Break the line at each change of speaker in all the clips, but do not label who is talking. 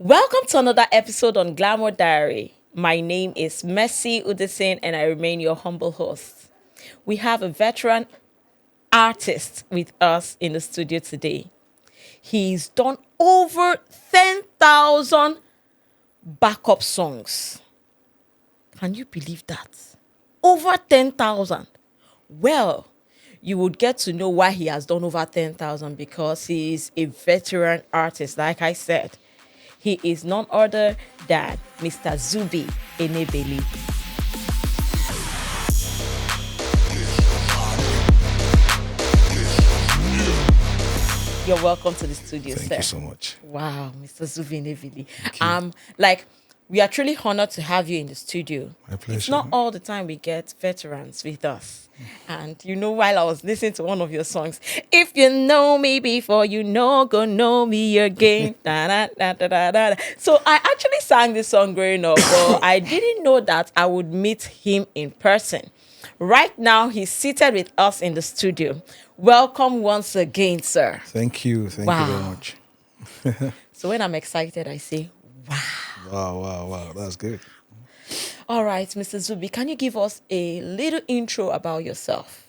Welcome to another episode on Glamour Diary. My name is Mercy Udesen and I remain your humble host. We have a veteran artist with us in the studio today. He's done over 10,000 backup songs. Can you believe that? Over 10,000. Well, you would get to know why he has done over 10,000 because he is a veteran artist, like I said. He is none other than Mr. Zubby Enebeli. You're welcome to the studio, sir.
Thank you so much.
Wow, Mr. Zubby Enebeli. We are truly honored to have you in the studio.
My pleasure.
It's not all the time we get veterans with us. And while I was listening to one of your songs, if you know me before you go know me again. Da, da, da, da, da, da. So I actually sang this song growing up, but I didn't know that I would meet him in person. Right now, he's seated with us in the studio. Welcome once again, sir.
Thank you. Thank you very much.
So when I'm excited, I say, wow.
Wow. That's good.
All right, Mr. Zubby, can you give us a little intro about yourself?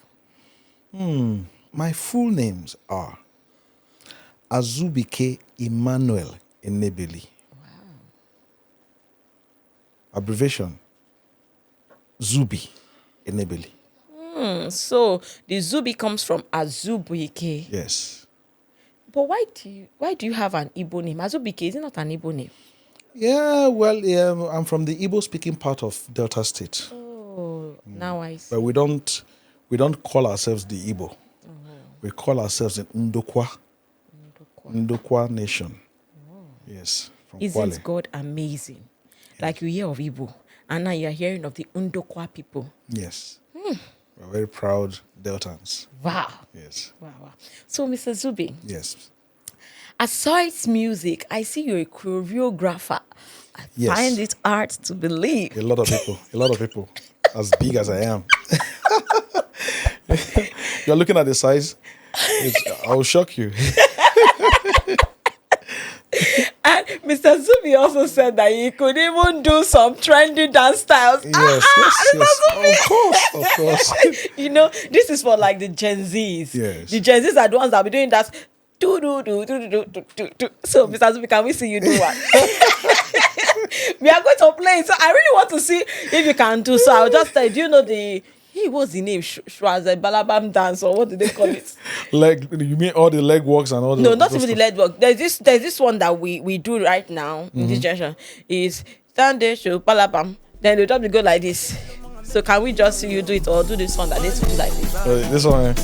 My full names are Zubby Emmanuel Enebeli.
Wow.
Abbreviation Zubby Enebeli.
So the Zubby comes from Azubike.
Yes.
But why do you have an Igbo name? Azubike, is it not an Igbo name?
Yeah, well, I'm from the Igbo-speaking part of Delta State.
Oh, now I see.
But we don't call ourselves the Igbo. We call ourselves the Ndokwa Nation. Yes, from
Isn't
Kwale.
God amazing? Like you hear of Igbo, and now you're hearing of the Ndokwa people.
Yes. We're very proud Deltans.
Wow.
Yes.
Wow. So, Mr. Zubby,
Yes.
aside music, I see you're a choreographer. I
Yes.
find it hard to believe.
A lot of people, as big as I am. You're looking at the size. I will shock you.
And Mr. Zubby also said that he could even do some trendy dance styles.
Yes. Of course.
This is for like the Gen Zs.
Yes.
The Gen Zs are the ones that will be doing that. Do. So, Mr. Zubby, can we see you do one? We are going to play it. So, I really want to see if you can do. So, I'll just tell you, do you know what's the name? Shwaze Balabam dance, or what do they call it?
You mean all the leg walks and all the...
No, not even the leg work. There's this one that we do right now in this generation. Is stand there, show Balabam. Then they'll just go like this. So can we just see you do it, or do this one that they do like this?
This one.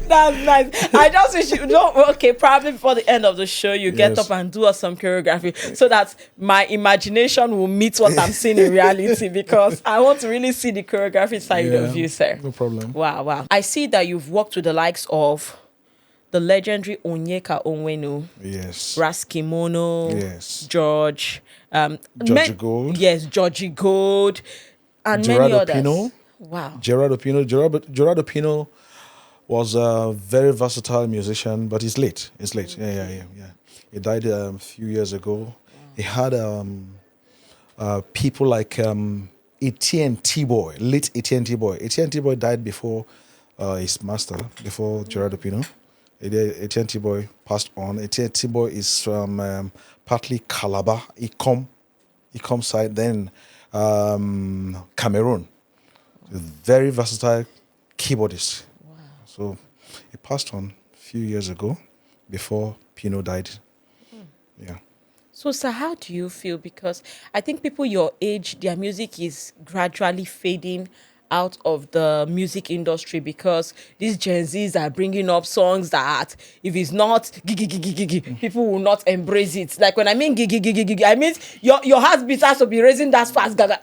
That's nice. I just wish you probably before the end of the show you get up and do us some choreography so that my imagination will meet what I'm seeing in reality, because I want to really see the choreography side of you, sir.
No problem.
Wow. I see that you've worked with the likes of the legendary Onyeka Onwenu,
Yes.
Raskimono,
Yes.
George,
Georgie Gold.
Yes, Georgie Gold, and
Gerard
many others.
Opino.
Wow.
Gerard Opino was a very versatile musician, but he's late. Yeah. He died a few years ago. He had people like Etienne T-Boy, late Etienne T-Boy. Etienne T-Boy died before his master, before Gerard Opino. Etienne T-Boy passed on. Etienne T-Boy is from partly Calabar, Ikom side, then Cameroon. A very versatile keyboardist.
Wow.
So he passed on a few years ago before Pino died. Yeah.
So, sir, how do you feel? Because I think people your age, their music is gradually fading out of the music industry because these Gen Zs are bringing up songs that if it's not people will not embrace it. Like when I mean I mean your heartbeat has to be raising that fast that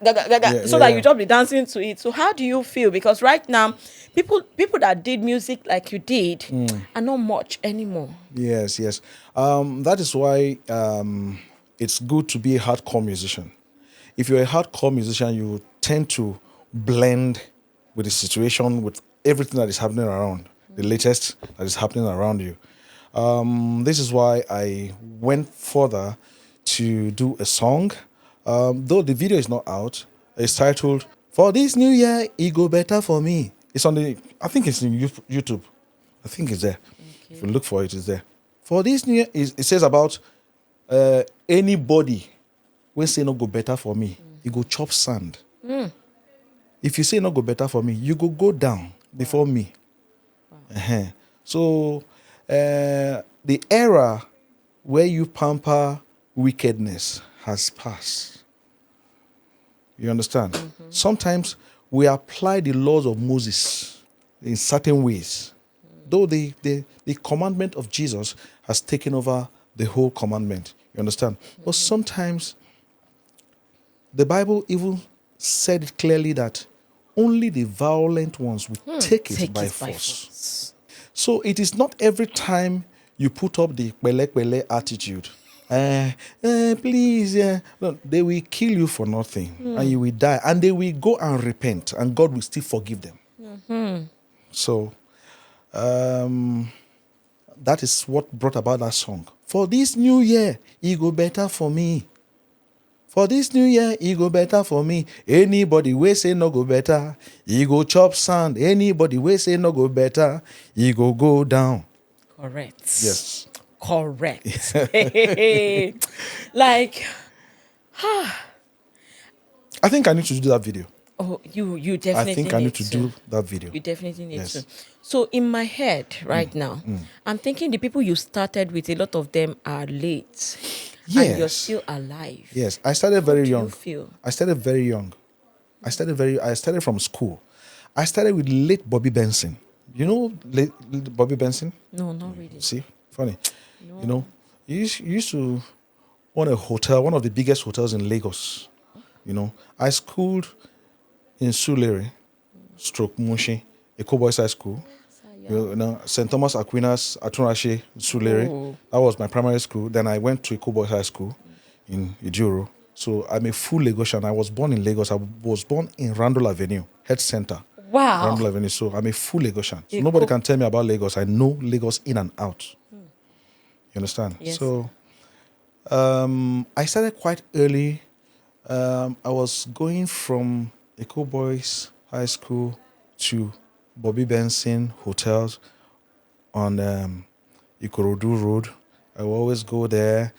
you just be dancing to it. So how do you feel? Because right now people that did music like you did are not much anymore.
Yes. That is why it's good to be a hardcore musician. If you're a hardcore musician, you tend to blend with the situation, with everything that is happening around. the latest that is happening around you. This is why I went further to do a song. Though the video is not out, it's titled "For This New Year, It Go Better for Me." It's on I think it's in YouTube. I think it's there. If you look for it, it's there. For this new year, it says about anybody when say no go better for me, you go chop sand. If you say no go better for me, you go down before me. Uh-huh. So the era where you pamper wickedness has passed. You understand? Sometimes we apply the laws of Moses in certain ways. Though the commandment of Jesus has taken over the whole commandment. You understand? But sometimes the Bible even said it clearly that only the violent ones will take it by force. So it is not every time you put up the pele attitude. Please, no, they will kill you for nothing and you will die. And they will go and repent and God will still forgive them. So that is what brought about that song. For this new year, it go better for me. For this new year, it go better for me. Anybody wey say no go better, he go chop sand. Anybody wey say no go better, he go down.
Correct.
Yes.
Correct. Like,
I think I need to do that video.
oh, you definitely
I think I need to do that video.
You definitely need
Yes.
to. So in my head right now, I'm thinking the people you started with, a lot of them are late. And you're
Yes.
still alive.
Yes. I started very
do you
young.
feel?
I started very young. I started from school. I started with late Bobby Benson. You know late Bobby Benson?
No, not really.
See, funny. You know, he used to own a hotel, one of the biggest hotels in Lagos. You know, I schooled in Sulere, Stroke Mushi, Eko Boys High School. You know, St. Thomas Aquinas, Atunrashe, Sulere.
Oh.
That was my primary school. Then I went to Eko Boys High School in Ijuro. So I'm a full Lagosian. I was born in Lagos. I was born in Randall Avenue, Head Center.
Wow.
Randall Avenue. So I'm a full Lagosian. So
Eko-
nobody can tell me about Lagos. I know Lagos in and out. You understand?
Yes.
So I started quite early. I was going from Eko Boys High School to Bobby Benson hotels on Ikorodu Road. I would always go there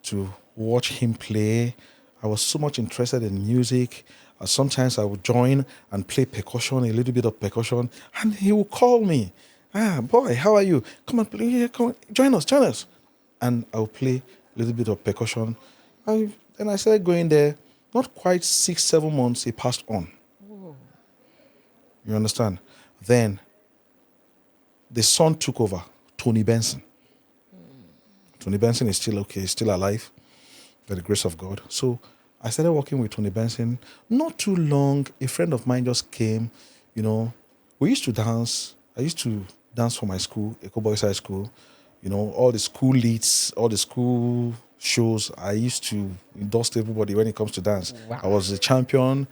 to watch him play. I was so much interested in music. Sometimes I would join and play percussion, a little bit of percussion, and he would call me. Boy, how are you? Come on, play here. Come on, join us. And I would play a little bit of percussion. Then I started going there. Not quite 6-7 months, it passed on. You understand? Then the son took over, Tony Benson. Tony Benson is still okay, he's still alive, by the grace of God. So I started working with Tony Benson. Not too long, a friend of mine just came. You know, we used to dance. I used to dance for my school, Eko Boys High School. You know, all the school leads, all the school shows. I used to endorse everybody when it comes to dance.
Wow.
I was a champion,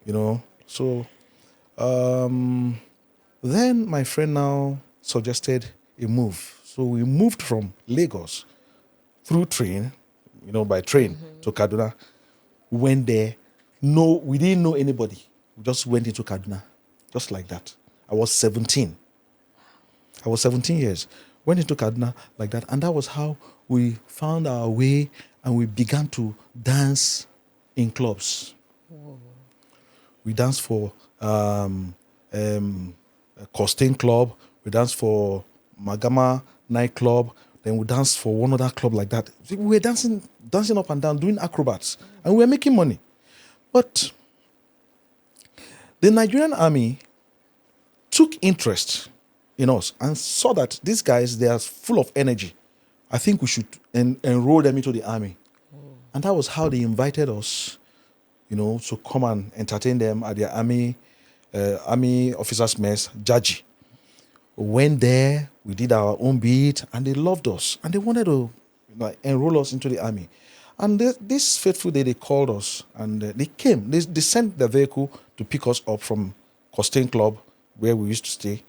you know. So then my friend now suggested a move. So we moved from Lagos through train, you know, by train to Kaduna. We went there. No, we didn't know anybody. We just went into Kaduna, just like that. I was 17. I was 17 years. Went into Kaduna like that. And that was how we found our way and we began to dance in clubs. We danced for Costain Club. We danced for Magama nightclub. Then we danced for one other club like that. We were dancing up and down, doing acrobats. And we were making money. But the Nigerian army took interest in us and saw that these guys, they are full of energy. I think we should enroll them into the army. And that was how they invited us, you know, to come and entertain them at their army officers' mess, Jaji. We went there, we did our own beat, and they loved us. And they wanted to enroll us into the army. And this fateful day, they called us, and they came. They sent the vehicle to pick us up from Costain Club, where we used to stay.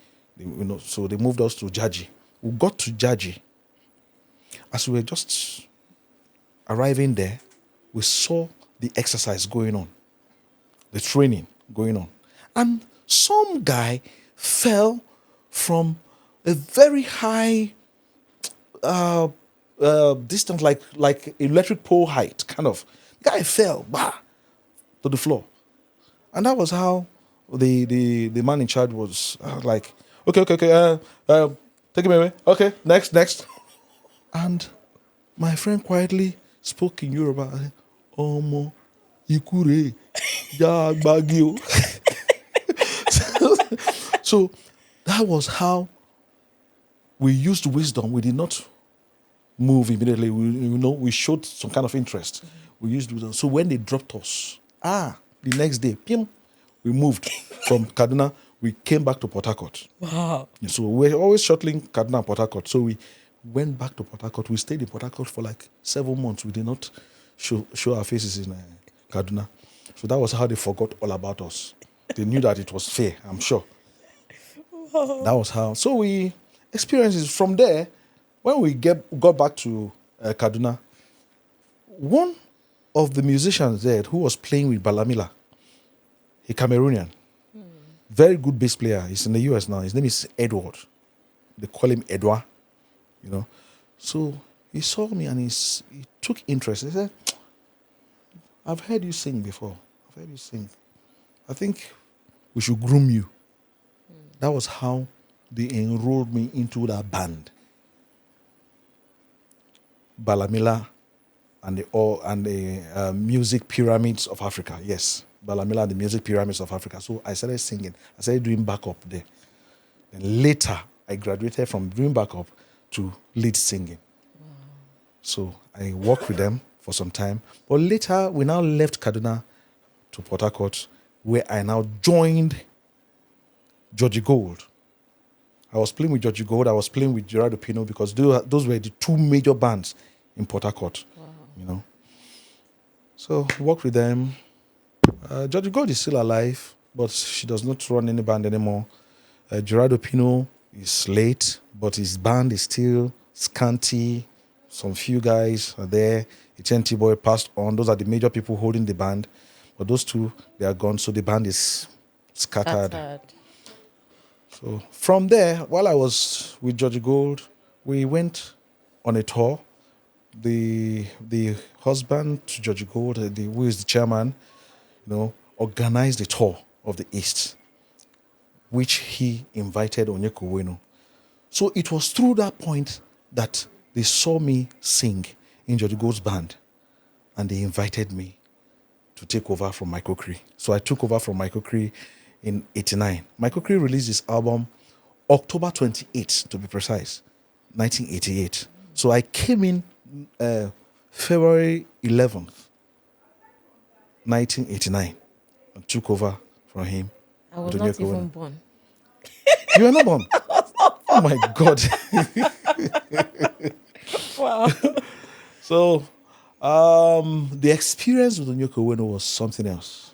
So they moved us to Jaji. We got to Jaji. As we were just arriving there, we saw the exercise going on, the training going on. And some guy fell from a very high distance, like electric pole height, kind of. The guy fell, to the floor. And that was how the man in charge was like, okay, take him away. Okay, next. And my friend quietly spoke in Yoruba. Omo, ikure, ya bagio. So that was how we used wisdom. We did not move immediately. We showed some kind of interest. We used wisdom. So when they dropped us, the next day, we moved from Kaduna. We came back to Port Harcourt.
Wow.
So we're always shuttling Kaduna and Port Harcourt. So we went back to Port Harcourt. We stayed in Port Harcourt for like 7 months. We did not show our faces in Kaduna. So that was how they forgot all about us. They knew that it was fair, I'm sure. That was how. So we experienced it. From there, when we got back to Kaduna, one of the musicians there who was playing with Balamila, a Cameroonian, very good bass player. He's in the US now. His name is Edward. They call him Edouard, So he saw me and he took interest. He said, I've heard you sing before. I think we should groom you. That was how they enrolled me into that band. Balamila and the Music Pyramids of Africa. Yes, Balamila and the Music Pyramids of Africa. So I started singing. I started doing backup there. Then later, I graduated from doing backup to lead singing. Wow. So I worked with them for some time. But later, we now left Kaduna to Port Harcourt, where I now joined Georgie Gold. I was playing with Georgie Gold. I was playing with Gerardo Pino because those were the two major bands in Port Harcourt. Wow. So worked with them. Georgie Gold is still alive, but she does not run any band anymore. Gerardo Pino is late, but his band is still scanty. Some few guys are there. Etienne Boy passed on. Those are the major people holding the band. But those two, they are gone, so the band is scattered. So from there, while I was with Georgie Gold, we went on a tour. The husband to Georgie Gold, who is the chairman, organized a tour of the East, which he invited Onyeko Owenu. So it was through that point that they saw me sing in Georgie Gold's band, and they invited me to take over from Michael Cree. So I took over from Michael Cree in 1989. Michael Cree released his album October 28th, to be precise, 1988. So I came in February 11th, 1989, and took over from him.
I was not even born.
You were not born? Oh my God.
Wow.
So the experience with Onyeko Owenu was something else.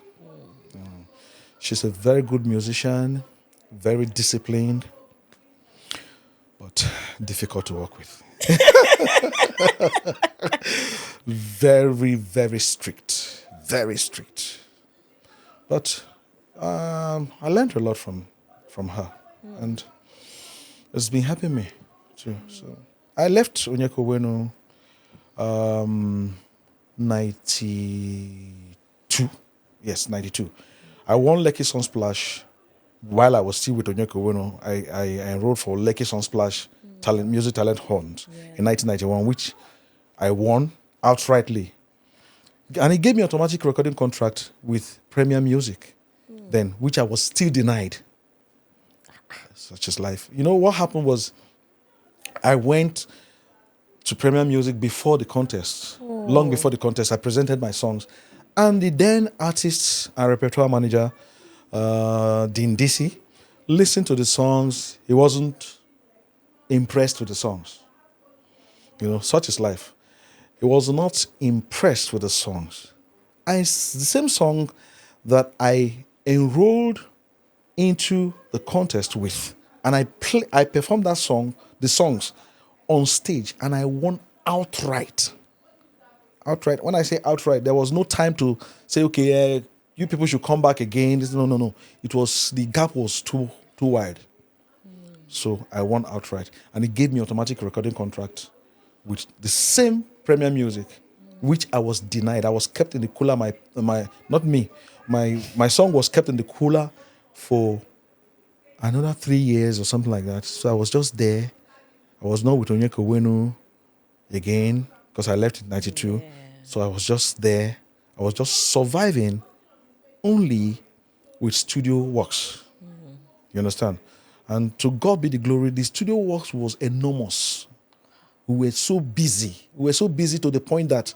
She's a very good musician, very disciplined, but difficult to work with. Very, very strict. Very strict. But I learned a lot from her. And it's been helping me too. So I left Onyeko Owenu 92. Yes, 92. I won Lekki Sunsplash while I was still with Onyeko Owenu. I enrolled for Lekki Sunsplash music talent hunt in 1991, which I won outrightly. And it gave me automatic recording contract with Premier Music then, which I was still denied. Such is life. What happened was I went to Premier Music before the contest. Long before the contest, I presented my songs. And the then artist and repertoire manager, Dean Disi, listened to the songs. He wasn't impressed with the songs. Such is life. He was not impressed with the songs. And it's the same song that I enrolled into the contest with and I performed the songs on stage, and I won outright. Outright. When I say outright, there was no time to say, okay, you people should come back again. No. The gap was too wide. So I won outright, and it gave me automatic recording contract with the same Premier Music, which I was denied. I was kept in the cooler. My song was kept in the cooler for another 3 years or something like that. So I was just there. I was not with Onyeka Wenu again because I left in '92.
Yeah.
So I was just there. I was just surviving only with studio works. You understand? And to God be the glory, the studio works was enormous. We were so busy. We were so busy to the point that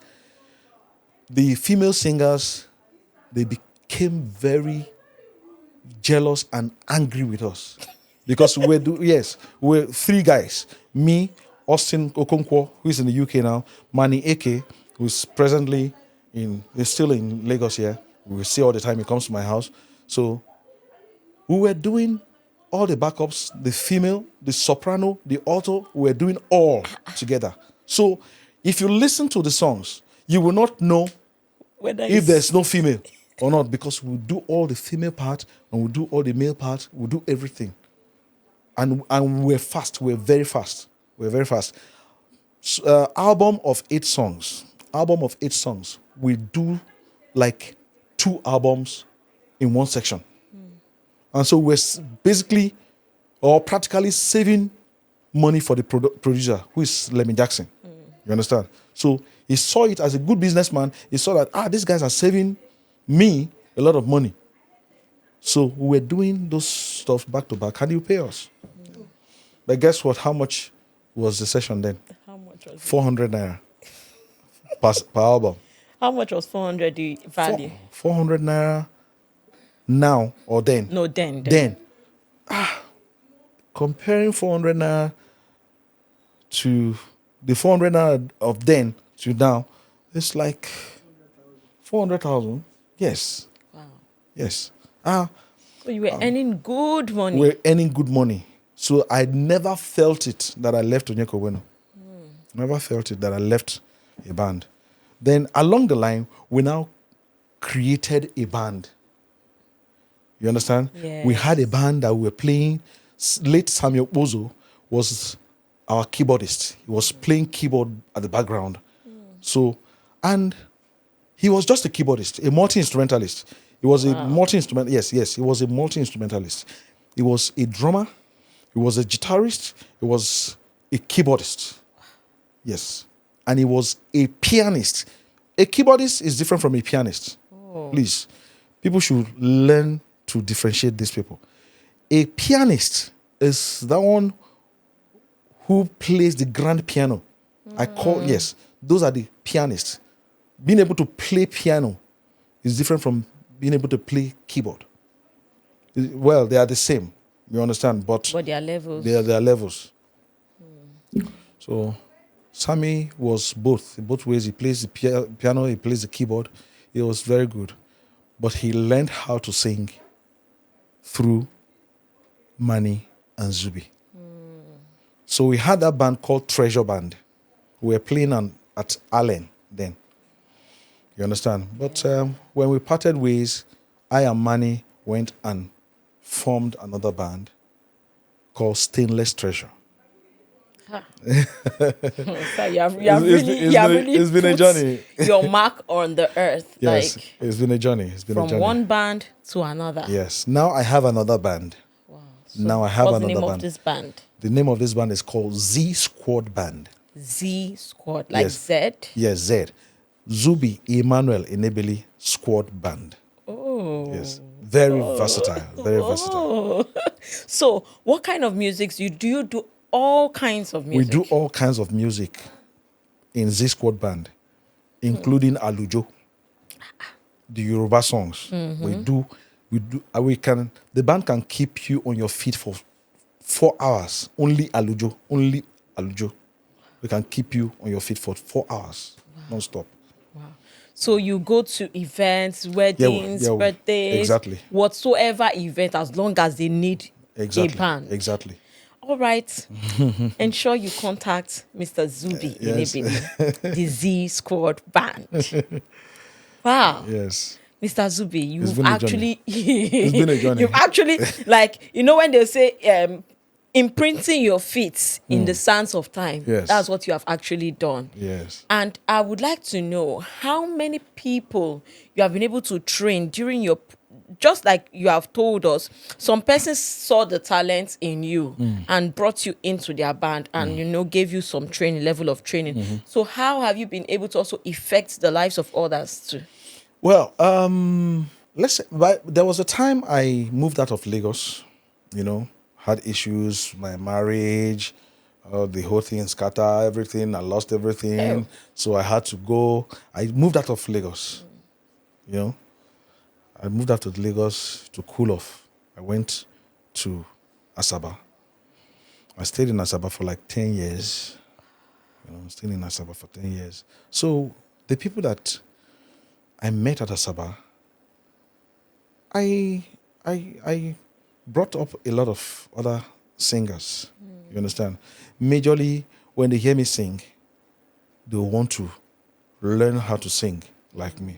the female singers, they became very jealous and angry with us. Because we're 3 guys. Me, Austin Okonkwo, who is in the UK now, Manny Eke, who's is still in Lagos here. We will see all the time he comes to my house. So we were doing all the backups, the female, the soprano, the alto, we were doing all together. So if you listen to the songs, you will not know if there's no female or not, because we do all the female part and we do all the male part, we do everything. And we're fast, we're very fast. Album of 8 songs. We do like 2 albums in one section. And so we're basically or practically saving money for the producer, who is Lemmy Jackson. You understand? So he saw it as a good businessman. He saw that, these guys are saving me a lot of money. So we were doing those stuff back to back. How do you pay us? But guess what? How much was the session then?
How much was
400 naira per album.
How much was 400 the value?
400 naira now or then?
No, then.
Then. Comparing 400 naira to the 400 naira of then to now, it's like 400,000. Yes.
Wow.
Yes.
So you were earning good money.
We're earning good money. So I never felt it that I left Onyeka Wenu. Never felt it that I left a band. Then along the line, we now created a band. You understand?
Yes.
We had a band that we were playing. Late Samuel Bozo was our keyboardist. He was playing keyboard at the background. So, and he was just a keyboardist, a multi-instrumentalist. He was a multi-instrumentalist. Yes, he was a multi-instrumentalist. He was a drummer. He was a guitarist. He was a keyboardist. Yes. And he was a pianist. A keyboardist is different from a pianist. Please. People should learn to differentiate these people. A pianist is that one who plays the grand piano. Those are the pianists. Being able to play piano is different from being able to play keyboard. Well, they are the same. You understand? But
they are levels.
They are levels. So Sammy was both ways. He plays the piano, he plays the keyboard. He was very good. But he learned how to sing through Manny and Zubby. So we had that band called Treasure Band. We were playing at Allen then. You understand? But when we parted ways, I and Manny went and formed another band called Stainless Treasure.
So you have really
it's been a journey.
Your mark on the earth.
Yes,
like,
it's been a journey.
from one band to another.
Yes. Now I have another band.
Wow.
Now I have
what's
another
the name
band.
of this band?
The name of this band is called Z Squad Band.
Z Squad, like
Yes.
Z?
Yes, Z. Zubby Enebeli Squad Band.
Oh.
Yes. Very versatile. Very versatile.
So, what kind of music do you do? All kinds of music.
We do all kinds of music in Z Squad Band, including Alujo, the Yoruba songs. The band can keep you on your feet for 4 hours. Only Alujo. We can keep you on your feet for 4 hours, non-stop.
Wow. So you go to events, weddings, birthdays,
exactly.
whatsoever event, as long as they need
Exactly.
a band.
Exactly.
All right. Ensure you contact Mr. Zubby
Yes.
Enebeli, the Z Squad Band. Wow.
Yes.
Mr. Zubi,
It's
you've
been a journey.
actually,
It's been a
you've
journey.
actually, like, when they say imprinting your feet in the sands of time, that's
Yes.
what you have actually done.
Yes.
And I would like to know how many people you have been able to train during your, just like you have told us, some persons saw the talent in you and brought you into their band and, gave you some training, level of training. So how have you been able to also affect the lives of others too?
Well, let's say, but there was a time I moved out of Lagos, had issues, my marriage, the whole thing scatter everything. I lost everything.
Oh.
So I had to go. I moved out of Lagos, you know. I moved out of Lagos to cool off. I went to Asaba. I stayed in Asaba for like 10 years. Stayed in Asaba for 10 years. So the people that I met at Asaba, I brought up a lot of other singers. You understand? Majorly, when they hear me sing, they want to learn how to sing like me.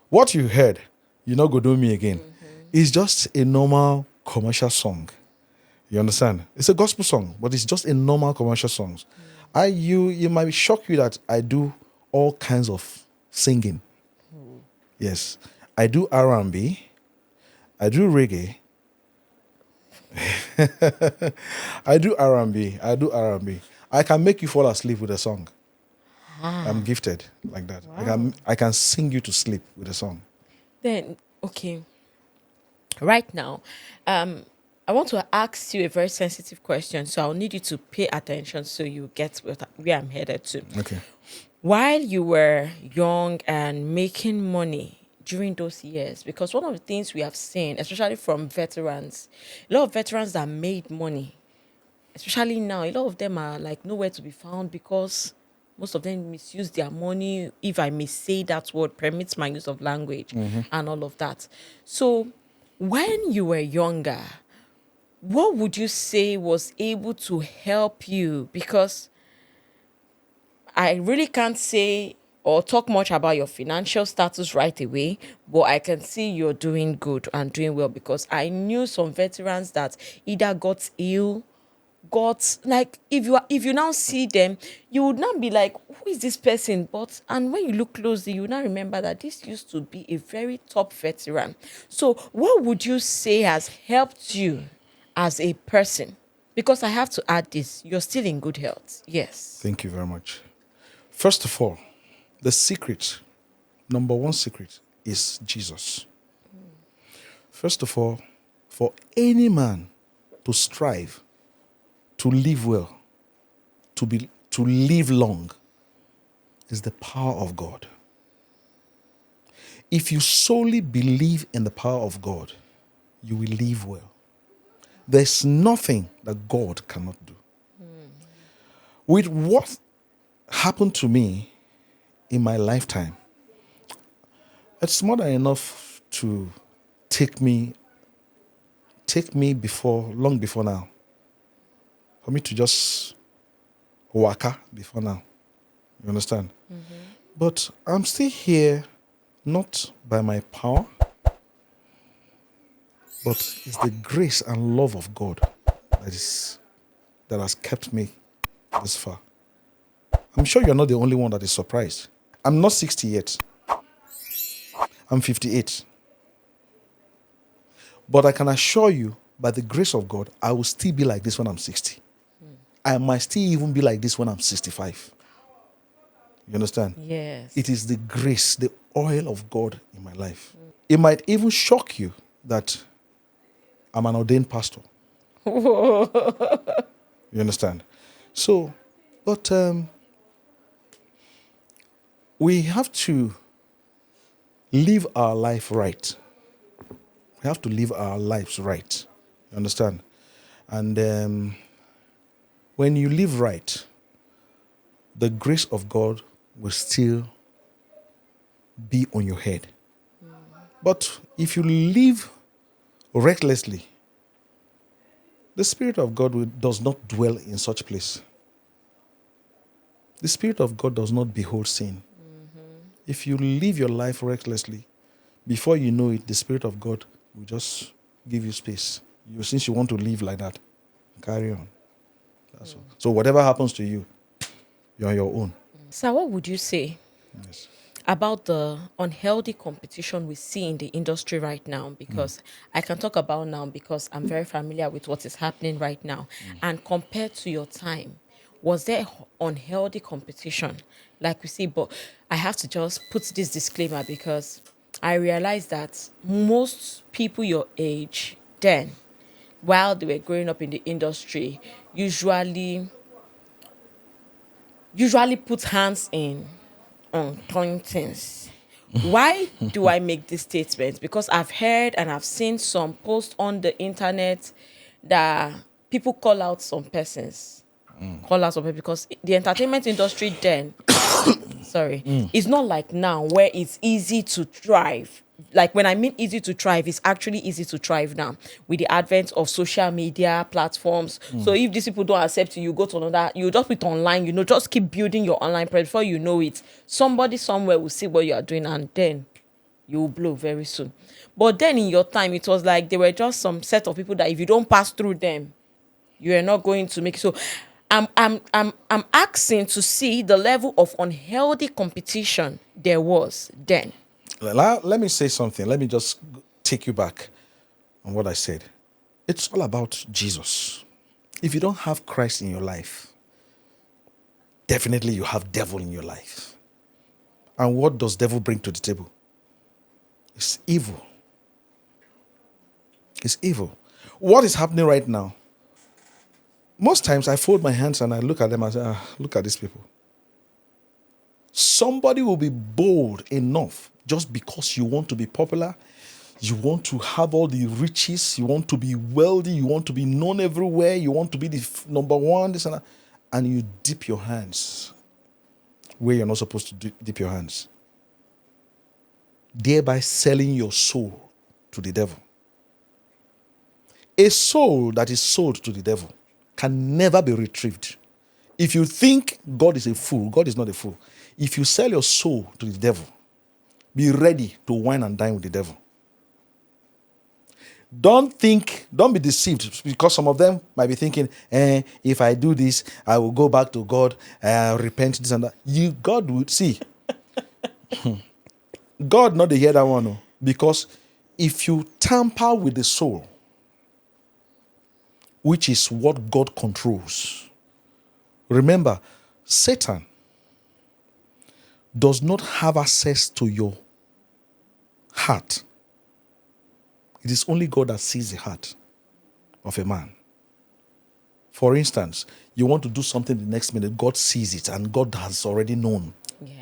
What you heard, you know, go do me again, is just a normal commercial song. You understand? It's a gospel song, but it's just a normal commercial song. You might be shocked you that I do all kinds of singing. Yes, I do R&B, I do reggae, I do R&B, I do R&B. I can make you fall asleep with a song. I'm gifted like that. I can sing you to sleep with a song.
Then, okay, right now, I want to ask you a very sensitive question, so I'll need you to pay attention so you get where I'm headed to.
Okay.
While you were young and making money during those years, because one of the things we have seen, especially from veterans, a lot of veterans that made money, especially now, a lot of them are like nowhere to be found because most of them misuse their money, if I may say that word, permits my use of language and all of that. So when you were younger, what would you say was able to help you? Because I really can't say or talk much about your financial status right away, but I can see you're doing good and doing well because I knew some veterans that either got ill, got like if you now see them, you would not be like, who is this person? But and when you look closely, you now remember that this used to be a very top veteran. So what would you say has helped you as a person? Because I have to add this, you're still in good health. Yes.
Thank you very much. First of all, the secret, number one secret, is Jesus. First of all, for any man to strive, to live well, to live long, is the power of God. If you solely believe in the power of God, you will live well. There's nothing that God cannot do. With what happened to me in my lifetime, it's more than enough to take me long before now. For me to just waka before now. You understand? But I'm still here not by my power, but it's the grace and love of God that has kept me this far. I'm sure you're not the only one that is surprised. I'm not 60 yet. I'm 58. But I can assure you, by the grace of God, I will still be like this when I'm 60. I might still even be like this when I'm 65. You understand?
Yes.
It is the grace, the oil of God in my life. It might even shock you that I'm an ordained pastor. You understand? So, but we have to live our life right. We have to live our lives right. You understand? And when you live right, the grace of God will still be on your head. But if you live recklessly, The Spirit of God does not dwell in such place. The Spirit of God does not behold sin. If you live your life recklessly, before you know it, the Spirit of God will just give you space. Since you want to live like that, carry on. That's all. So whatever happens to you, you're on your own.
So what would you say
Yes.
about the unhealthy competition we see in the industry right now? Because I can talk about now because I'm very familiar with what is happening right now. And compared to your time, was there unhealthy competition? Like we see, but I have to just put this disclaimer because I realized that most people your age then, while they were growing up in the industry, usually put hands in on things. Why do I make this statement? Because I've heard and I've seen some posts on the internet that people call out some persons. Call out some people because the entertainment industry then, sorry, it's not like now where it's easy to thrive. Like when I mean easy to thrive, it's actually easy to thrive now with the advent of social media platforms. So if these people don't accept you, you go to another, you just put online, just keep building your online presence. Before you know it, somebody somewhere will see what you are doing and then you will blow very soon. But then in your time, it was like there were just some set of people that if you don't pass through them, you are not going to make it. So I'm asking to see the level of unhealthy competition there was then.
Let me say something. Let me just take you back on what I said. It's all about Jesus. If you don't have Christ in your life, definitely you have devil in your life. And what does devil bring to the table? It's evil. It's evil. What is happening right now? Most times I fold my hands and I look at them and say, look at these people. Somebody will be bold enough just because you want to be popular, you want to have all the riches, you want to be wealthy, you want to be known everywhere, you want to be the number one, this and that, and you dip your hands where you're not supposed to dip your hands, thereby selling your soul to the devil. A soul that is sold to the devil can never be retrieved. If you think God is a fool, God is not a fool. If you sell your soul to the devil, be ready to wine and dine with the devil. Don't be deceived, because some of them might be thinking, if I do this, I will go back to God, repent, this and that. God would see. God not to hear that one, no. Because if you tamper with the soul, which is what God controls, remember, Satan does not have access to your heart. It is only God that sees the heart of a man. For instance, you want to do something the next minute, God sees it and God has already known.
Yeah.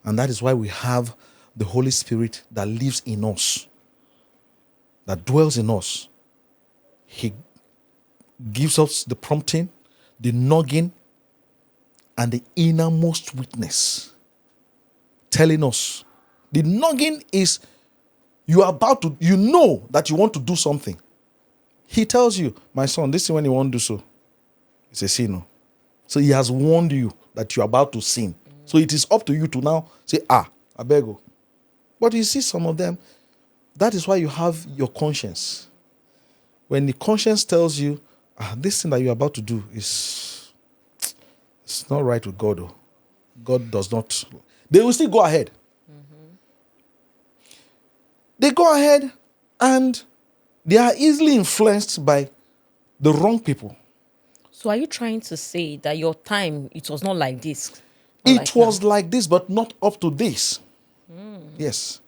And that is why we have the Holy Spirit that lives in us, that dwells in us. He gives us the prompting, the noggin, and the innermost witness, telling us. The noggin is you know that you want to do something. He tells you, my son, this is when you want to do so. It's a sin. No? So he has warned you that you're about to sin. So it is up to you to now say, I beg you. But you see some of them, that is why you have your conscience. When the conscience tells you, this thing that you're about to do it's not right with God. Oh. God does not. They will still go ahead. They go ahead and they are easily influenced by the wrong people.
So are you trying to say that your time, it was not like this?
It was like this, but not up to this. Yes.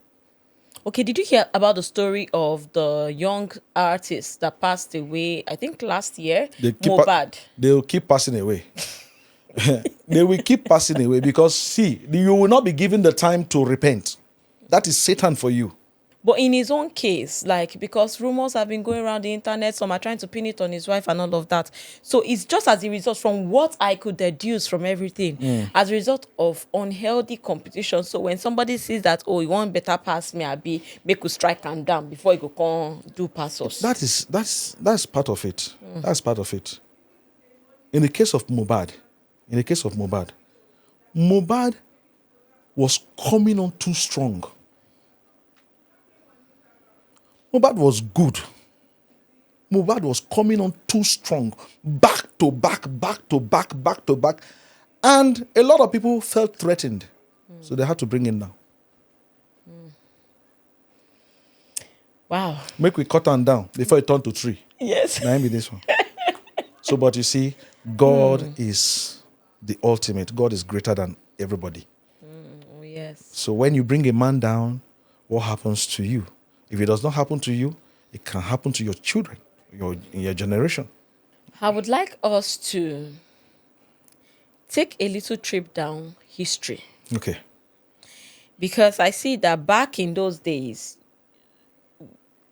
Okay, did you hear about the story of the young artist that passed away, I think last year? Mohbad.
They will keep passing away. They will keep passing away because, see, you will not be given the time to repent. That is Satan for you.
But in his own case, like, because rumors have been going around the internet, some are trying to pin it on his wife and all of that. So it's just as a result from what I could deduce from everything, as a result of unhealthy competition. So when somebody sees that, oh, you want better pass me, I be make you strike and down before you go come do pass us.
That's part of it. That's part of it. In the case of Mohbad, Mohbad was coming on too strong. Mohbad was good. Mohbad was coming on too strong. Back to back, back to back, back to back. And a lot of people felt threatened. So they had to bring him down.
Wow.
Make we cut him down before it turned to 3.
Yes.
Now be this one. So, but you see, God is the ultimate. God is greater than everybody.
Oh, yes.
So when you bring a man down, what happens to you? If it does not happen to you, it can happen to your children, your generation.
I would like us to take a little trip down history,
Okay.
because I see that back in those days,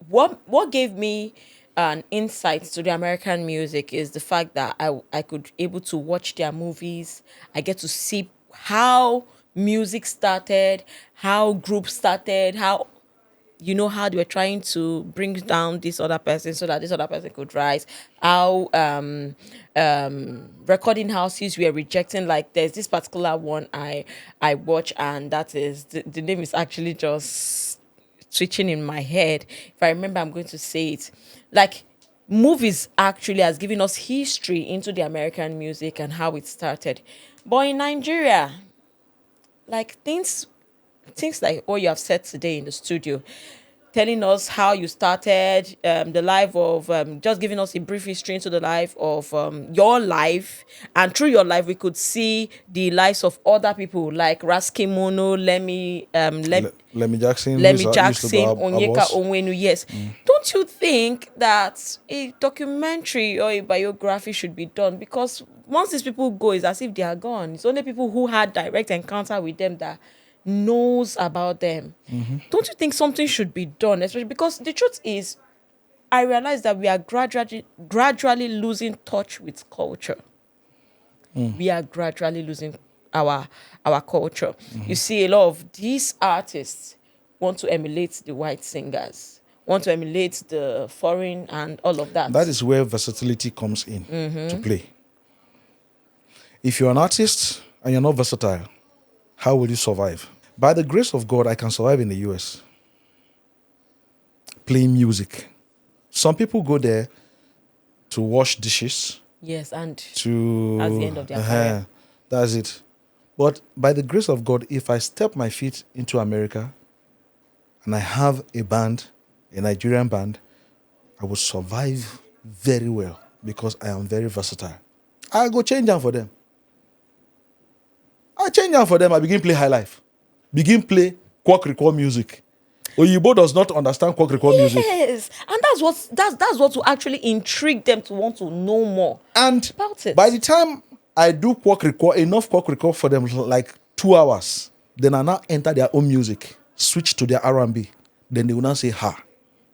what gave me an insight to the American music is the fact that I could able to watch their movies. I get to see how music started, how groups started, how how they were trying to bring down this other person so that this other person could rise, how recording houses were rejecting. Like, there's this particular one I watch, and that is the name is actually just switching in my head. If I remember, I'm going to say it. Like, movies actually has given us history into the American music and how it started. But in Nigeria, like, things like what you have said today in the studio, telling us how you started, the life of, just giving us a brief history into the life of your life, and through your life we could see the lives of other people like Raskimono,
Lemmy Jackson,
Lemmy
used to
Jackson,
go
Onyeka
Abos.
Onwenu. Yes. Don't you think that a documentary or a biography should be done? Because once these people go, it's as if they are gone. It's only people who had direct encounter with them that knows about them. Don't you think something should be done? Especially because the truth is, I realize that we are gradually losing touch with culture. We are gradually losing our culture. You see, a lot of these artists want to emulate the white singers, want to emulate the foreign and all of that.
That is where versatility comes in to play. If you're an artist and you're not versatile, how will you survive? By the grace of God, I can survive in the US playing music. Some people go there to wash dishes.
Yes, and
To
that's the end of their career.
That's it. But by the grace of God, if I step my feet into America and I have a band, a Nigerian band, I will survive very well because I am very versatile. I go change them for them. I change them for them. I begin play high life. Begin play quack record music. Oyibo does not understand quack record music.
Yes, and that's what will actually intrigue them to want to know more
And
about it.
by the time I do enough quack record for them, like 2 hours, then I now enter their own music, switch to their R&B. Then they will now say, ha.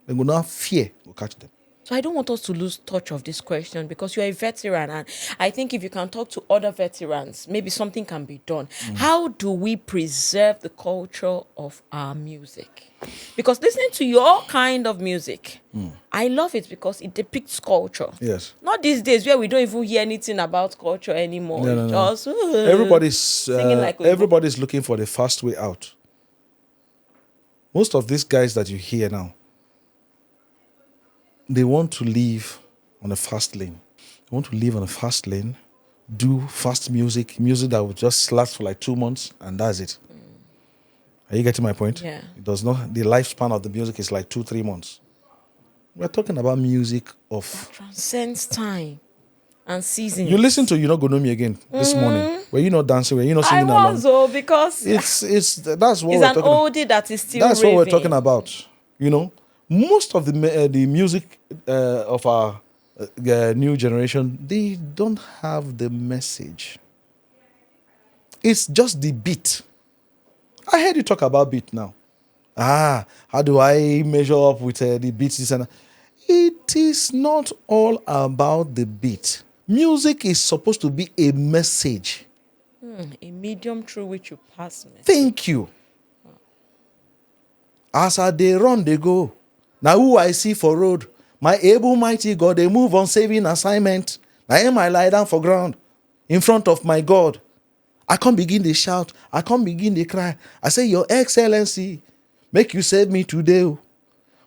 They will now fear will catch them.
So I don't want us to lose touch of this question, because you're a veteran, and I think if you can talk to other veterans, maybe something can be done. How do we preserve the culture of our music? Because listening to your kind of music, I love it because it depicts culture.
Yes.
Not these days where we don't even hear anything about culture anymore.
No, no, no.
Just
Everybody's looking for the fast way out. Most of these guys that you hear now, they want to live on a fast lane. They want to live on a fast lane, do fast music that will just last for like 2 months, and that's it. Are you getting my point?
Yeah.
It does not. The lifespan of the music is like 2-3 months. We're talking about music of.
Transcends time and seasons.
You listen to "You Not Gonna Know Me Again" this morning. Were you not dancing? Were you not singing along?
I was, because
That's what
it's
we're
an
talking about.
oldie that is still
That's what we're
raving.
talking about. You know, most of the music of our new generation, they don't have the message. It's just the beat. I heard you talk about beat now. How do I measure up with the beats? This and that? It is not all about the beat. Music is supposed to be a message.
A medium through which you pass message.
Thank you. As I they run, they go. Now who I see for road, my able mighty God, they move on saving assignment. Now am I lie down for ground in front of my God. I can't begin to shout. I can't begin to cry. I say, Your Excellency, make you save me today. Oh.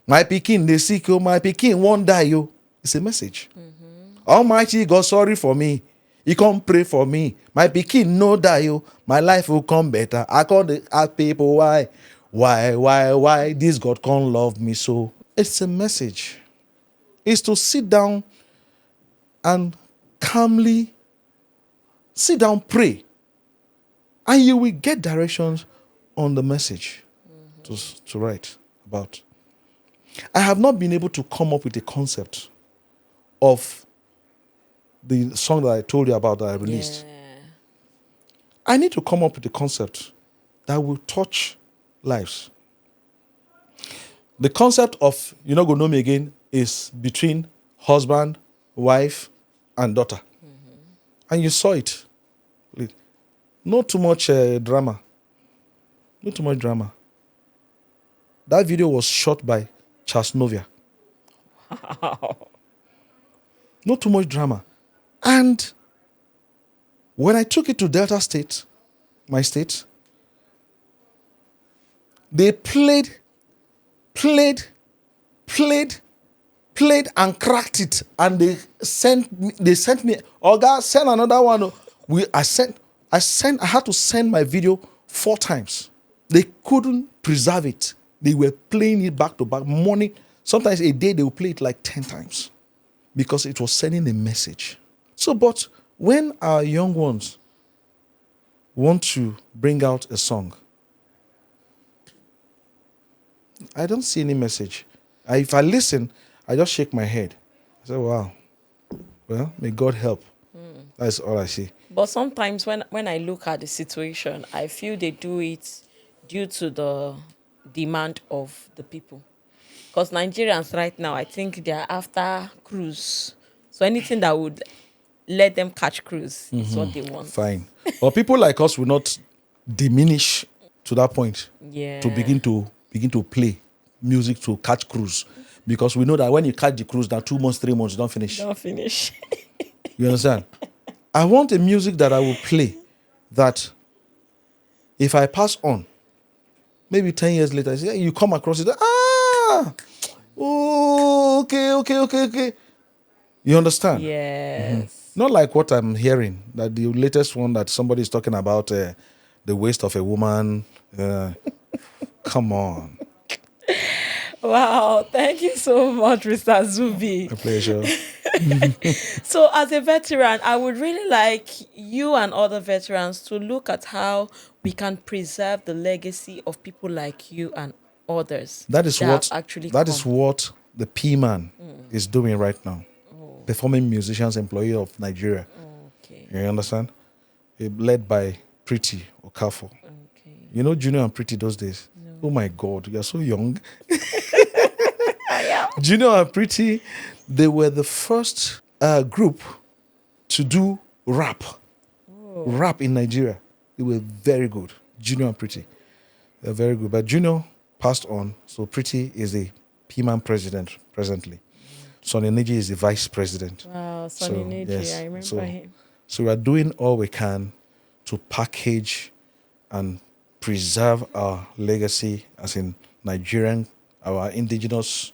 My pikin, they sick. Oh, my pikin won't die. Oh. It's a message. Almighty God, sorry for me. He come pray for me. My pikin no die. Oh. My life will come better. I can't ask people why. Why this God can't love me so? It's a message. It's to sit down and calmly sit down, pray, and you will get directions on the message to write about. I have not been able to come up with a concept of the song that I told you about that I released.
Yeah.
I need to come up with a concept that will touch lives. The concept of "you not gonna know me again" is between husband, wife, and daughter. And you saw it. Not too much drama. Not too much drama. That video was shot by Charles Novia.
Wow.
Not too much drama. And when I took it to Delta State, my state, they played and cracked it, and they sent me, Oga, send another one. I had to send my video 4 times. They couldn't preserve it. They were playing it back to back, morning. Sometimes a day they would play it like 10 times because it was sending a message. So, but when our young ones want to bring out a song, I don't see any message. If I listen, I just shake my head. I say, wow. Well, may God help. That's all I see.
But sometimes when I look at the situation, I feel they do it due to the demand of the people. Because Nigerians right now, I think they are after cruise. So anything that would let them catch cruise is what they want.
Fine. But people like us will not diminish to that point
Yeah.
to begin to play music to catch cruise. Because we know that when you catch the cruise, now 2 months, 3 months, you don't finish.
Don't finish.
You understand? I want a music that I will play that if I pass on, maybe 10 years later, you come across it, okay. You understand?
Yes.
Not like what I'm hearing, that the latest one that somebody is talking about, the waist of a woman. Come on.
Wow. Thank you so much, Mr. Zubby.
A pleasure.
So as a veteran, I would really like you and other veterans to look at how we can preserve the legacy of people like you and others.
That is
have actually
what the P-Man is doing right now. Performing musicians employee of Nigeria.
Okay.
You understand? Led by Pretty Okafo.
Okay.
You know Junior and Pretty those days? No. Oh my God, you're so young. Junior and Pretty, they were the first group to do rap. Rap in Nigeria. They were very good. Junior and Pretty. They're very good. But Junior passed on, so Pretty is the P-Man president presently. Sonny Neji is the vice president.
Wow, Sonny Neji,
yes.
I remember him.
So we are doing all we can to package and preserve our legacy as in Nigerian, our indigenous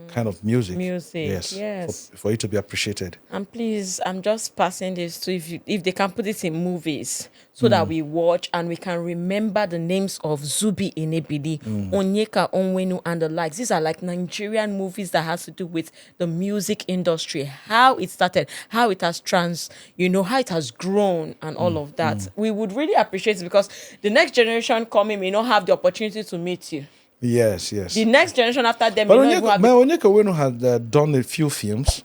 kind of music.
Yes.
For it to be appreciated.
And please, I'm just passing this to if they can put it in movies so that we watch and we can remember the names of Zubby Enebeli, Onyeka Onwenu, and the likes. These are like Nigerian movies that has to do with the music industry, how it started, how it has how it has grown and all of that. We would really appreciate it because the next generation coming may not have the opportunity to meet you.
Yes.
The next generation after them
But
may not even have
Onyeka Onwenu had done a few films.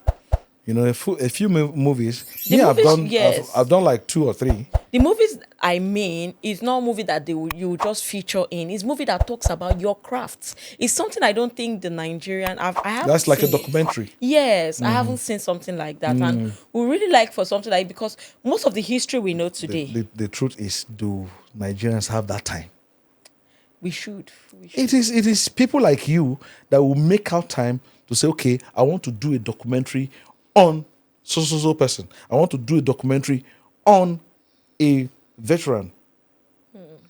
a few movies.
The
Me,
movies,
I've
yes.
done like 2 or 3.
The movies I mean is not a movie that you just feature in. It's movie that talks about your crafts. It's something I don't think the Nigerian I haven't
That's like a
seen it.
documentary.
Yes, I haven't seen something like that, and we really like for something like because most of the history we know today,
The truth is, do Nigerians have that time?
we should.
It is people like you that will make out time to say, okay, I want to do a documentary on so person. I want to do a documentary on a veteran.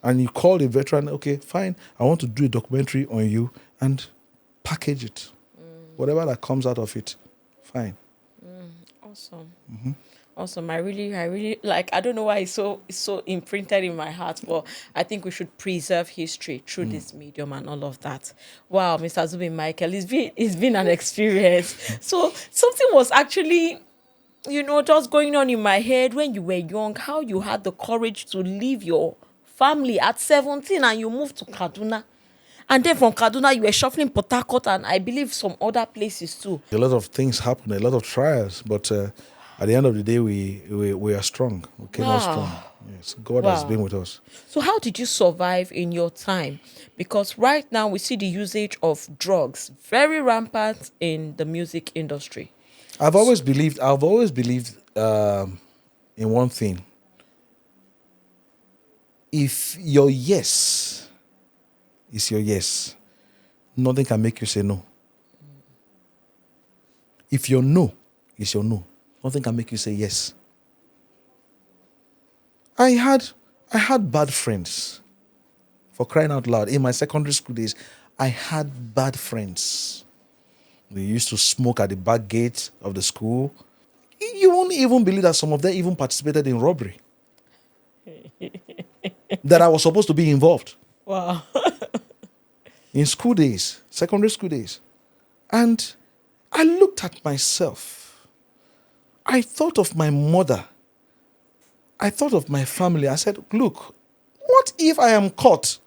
And you call the veteran, okay, fine, I want to do a documentary on you and package it. Whatever that comes out of it, fine.
Awesome. Awesome. I really like. I don't know why it's so imprinted in my heart, but I think we should preserve history through this medium and all of that. Wow, Mr. Zubby Michael, it's been an experience. So something was actually, just going on in my head when you were young. How you had the courage to leave your family at 17 and you moved to Kaduna. And then from Kaduna, you were shuffling Port Harcourt and I believe some other places too.
A lot of things happen, a lot of trials, but at the end of the day, we are strong. We came out
Wow.
strong. Yes, God has been with us.
So how did you survive in your time? Because right now we see the usage of drugs very rampant in the music industry.
I've always believed in one thing. If your yes is your yes, nothing can make you say no. If your no is your no, nothing can make you say yes. I had bad friends. For crying out loud, in my secondary school days, I had bad friends. They used to smoke at the back gate of the school. You won't even believe that some of them even participated in robbery. That I was supposed to be involved.
Wow.
In school days, secondary school days. And I looked at myself. I thought of my mother. I thought of my family. I said, look, what if I am caught?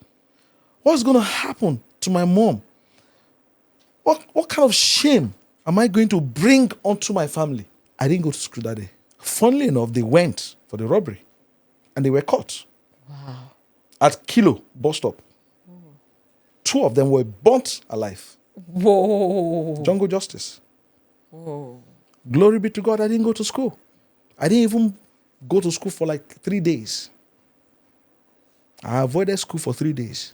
What's going to happen to my mom? What kind of shame am I going to bring onto my family? I didn't go to school that day. Funnily enough, they went for the robbery and they were caught.
Wow.
At Kilo bus stop. 2 of them were burnt alive.
Whoa.
Jungle justice.
Whoa.
Glory be to God, I didn't go to school. I didn't even go to school for like 3 days. I avoided school for 3 days.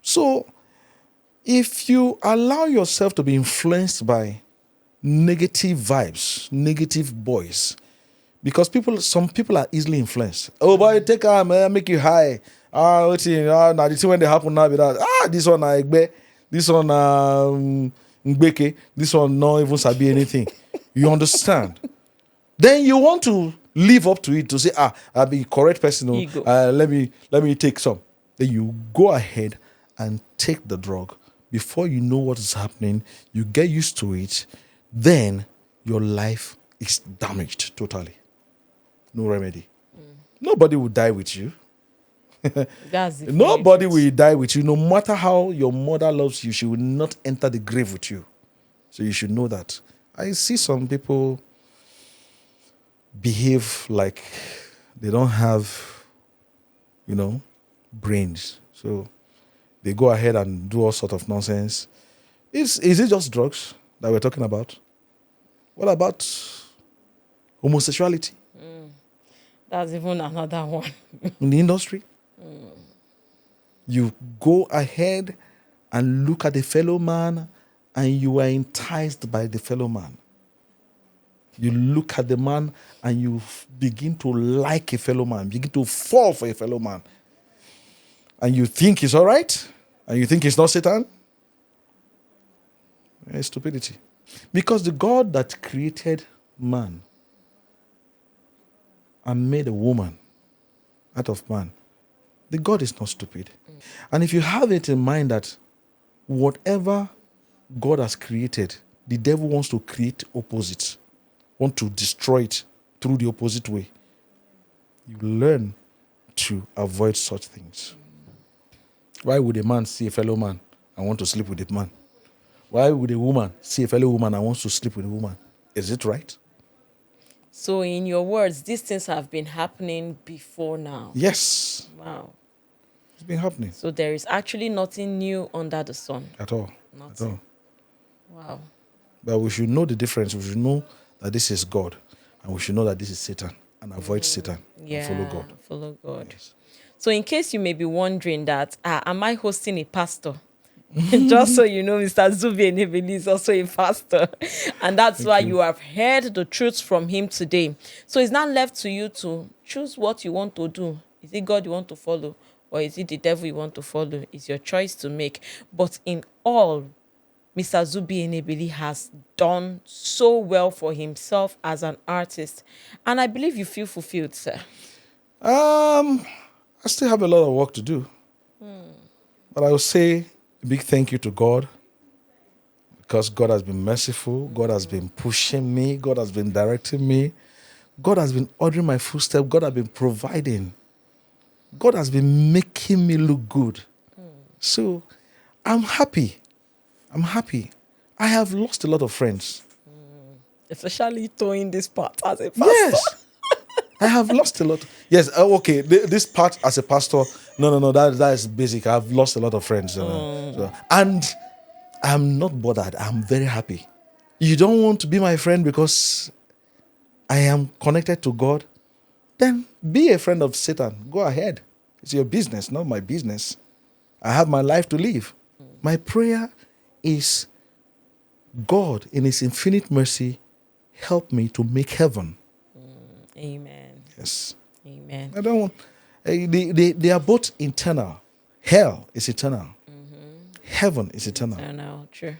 So, if you allow yourself to be influenced by negative vibes, negative boys, because some people are easily influenced. Oh boy, take man, make you high. Now the thing when they happen now be that this one Egbe, this one Ngbeke, this one not even sabi anything. You understand? Then you want to live up to it to say, I'll be correct person.
Ego.
Let me take some. Then you go ahead and take the drug. Before you know what is happening, you get used to it. Then your life is damaged totally. No remedy. Nobody will die with you.
That's the
Nobody
benefit.
will die with you. No matter how your mother loves you, she will not enter the grave with you. So you should know that. I see some people behave like they don't have, brains. So they go ahead and do all sort of nonsense. Is it just drugs that we're talking about? What about homosexuality
That's even another one.
in the industry? You go ahead and look at the fellow man and you are enticed by the fellow man. You look at the man and you begin to like a fellow man, begin to fall for a fellow man. And you think he's all right? And you think he's not Satan? It's stupidity. Because the God that created man and made a woman out of man, the God is not stupid. And if you have it in mind that whatever God has created, the devil wants to create opposites, want to destroy it through the opposite way, you learn to avoid such things. Why would a man see a fellow man and want to sleep with a man? Why would a woman see a fellow woman and wants to sleep with a woman? Is it right?
So, in your words, these things have been happening before now.
Yes,
Wow.
it's been happening
So, there is actually nothing new under the sun.
at all. At
Nothing.
all.
Wow.
But we should know the difference. We should know that this is God, and we should know that this is Satan, and avoid Satan and follow God.
Follow God.
Yes.
So, in case you may be wondering that, am I hosting a pastor? Just so you know, Mr. Zubby Enebeli is also a pastor. And that's why you have heard the truths from him today. So it's not left to you to choose what you want to do. Is it God you want to follow? Or is it the devil you want to follow? It's your choice to make. But in all, Mr. Zubby Enebeli has done so well for himself as an artist. And I believe you feel fulfilled, sir.
I still have a lot of work to do. But I will say a big thank you to God, because God has been merciful. God has been pushing me. God has been directing me. God has been ordering my footsteps. God has been providing. God has been making me look good. So I'm happy. I'm happy. I have lost a lot of friends.
Especially towing this part as a pastor.
Yes. I have lost a lot. Yes, okay. This part as a pastor, no. That is basic. I've lost a lot of friends, and I'm not bothered. I'm very happy. You don't want to be my friend because I am connected to God? Then be a friend of Satan. Go ahead. It's your business, not my business. I have my life to live. My prayer is, God, in His infinite mercy, help me to make heaven.
Amen.
Yes.
Amen.
I don't want. They are both internal. Hell is eternal. Heaven is eternal.
Eternal, true.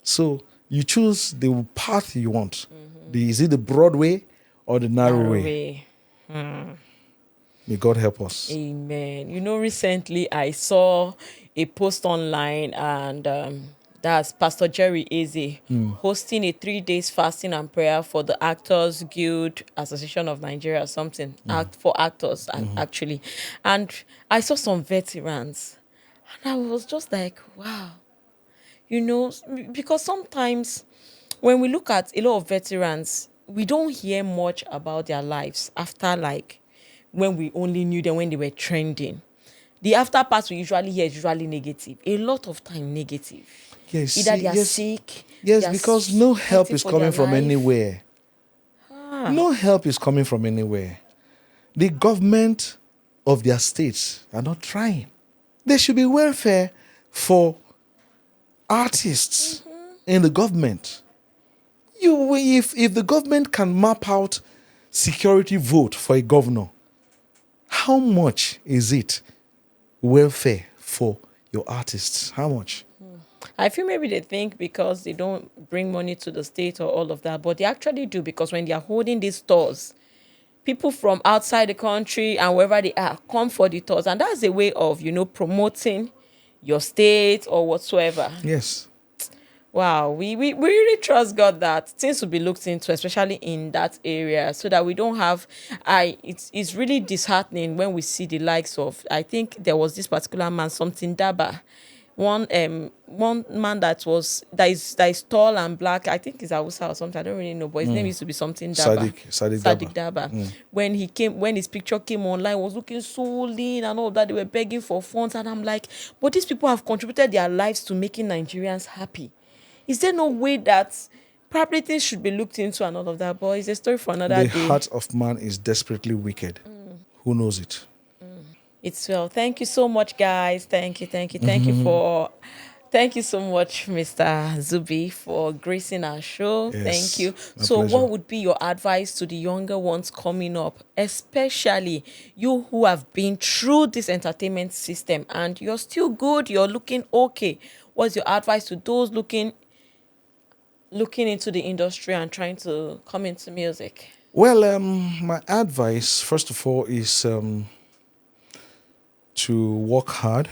So you choose the path you want. Is it the broad way or the narrow way? May God help us.
Amen. You know, recently I saw a post online, and that's Pastor Jerry Eze hosting a 3 days fasting and prayer for the Actors Guild Association of Nigeria, something for actors actually. And I saw some veterans, and I was just like, wow. You know, because sometimes when we look at a lot of veterans, we don't hear much about their lives after, like, when we only knew them when they were trending. The after part we usually hear is usually negative. A lot of time negative.
Yes.
Either they are
yes.
sick.
Yes,
they are
because no help
fighting
is
for their
coming from
life.
anywhere. No help is coming from anywhere. The government of their states are not trying. There should be welfare for artists in the government. If the government can map out security vote for a governor, how much is it welfare for your artists? How much?
I feel maybe they think because they don't bring money to the state or all of that, but they actually do, because when they are holding these stores, people from outside the country and wherever they are come for the tours, and that's a way of, you know, promoting your state or whatsoever.
Yes.
Wow, we really trust God that things will be looked into, especially in that area, so that we don't have. It's really disheartening when we see the likes of. I think there was this particular man, something Daba, one man that is tall and black. I think he's Hausa or something. I don't really know, but his name used to be something Daba.
Sadiq
Daba.
Daba.
When his picture came online, was looking so lean and all that. They were begging for funds, and I'm like, but these people have contributed their lives to making Nigerians happy. Is there no way that probably things should be looked into and all of that? But it's a story for another
The
day.
heart of man is desperately wicked. Who knows it?
It's well. Thank you so much, guys. Thank you so much, Mr. Zubby, for gracing our show.
Yes,
Thank you.
my
So,
pleasure.
what would be your advice to the younger ones coming up, especially you who have been through this entertainment system and you're still good, you're looking okay? What's your advice to those looking into the industry and trying to come into music?
Well, my advice, first of all, is to work hard,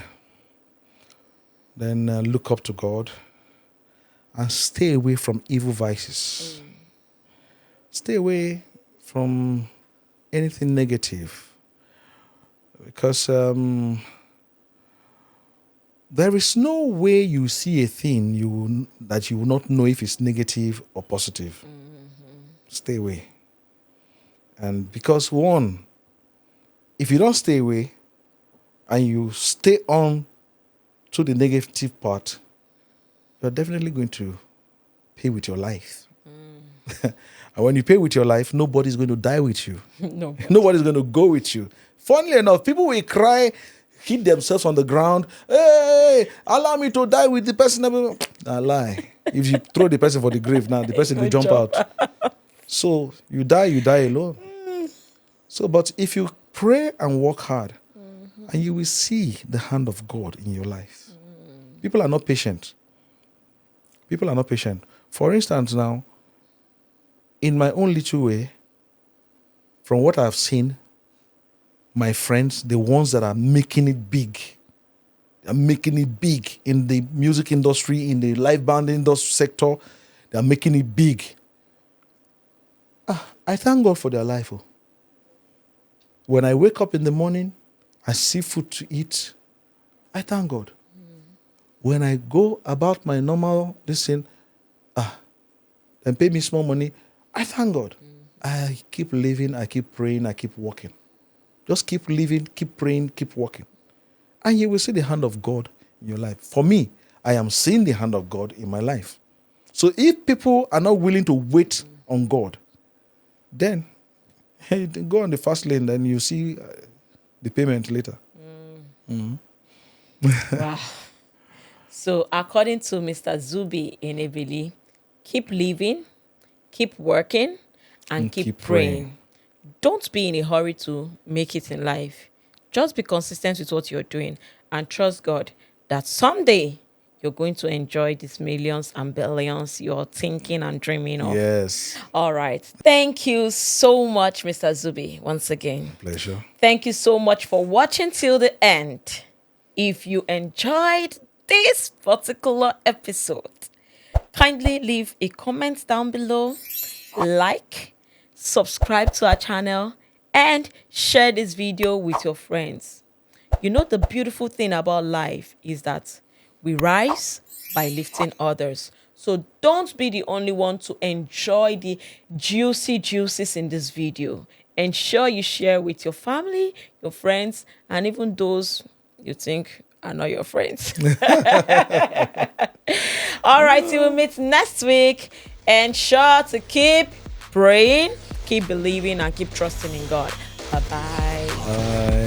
then look up to God, and stay away from evil vices. Stay away from anything negative, because There is no way you see a thing that you will not know if it's negative or positive. Stay away. And because one, if you don't stay away and you stay on to the negative part, you're definitely going to pay with your life. And when you pay with your life, nobody's going to die with you.
No.
Nobody's going to go with you. Funnily enough, people will cry, hit themselves on the ground. Hey, allow me to die with the person. A lie. If you throw the person for the grave now, the person will jump out. So you die alone. So, but if you pray and work hard, and you will see the hand of God in your life. People are not patient. People are not patient. For instance, now, in my own little way, from what I've seen, my friends, the ones that are making it big in the music industry, in the live band industry sector, they are making it big. I thank God for their life. Oh. When I wake up in the morning, I see food to eat, I thank God. When I go about my normal thing, and pay me small money, I thank God. I keep living, I keep praying, I keep working. Just keep living, keep praying, keep working. And you will see the hand of God in your life. For me, I am seeing the hand of God in my life. So if people are not willing to wait on God, then hey, go on the fast lane, then you see the payment later.
Wow. So according to Mr. Zubby Enebeli, keep living, keep working, and keep praying. Don't be in a hurry to make it in life. Just be consistent with what you're doing and trust God that someday you're going to enjoy these millions and billions you're thinking and dreaming of.
Yes.
All right. Thank you so much, Mr. Zubby, once again.
Pleasure.
Thank you so much for watching till the end. If you enjoyed this particular episode, kindly leave a comment down below, like, subscribe to our channel, and share this video with your friends. You know, the beautiful thing about life is that we rise by lifting others. So don't be the only one to enjoy the juices in this video. Ensure you share with your family, your friends, and even those you think are not your friends. All right, we will meet next week. Ensure to keep praying, keep believing, and keep trusting in God. Bye-bye.
Bye.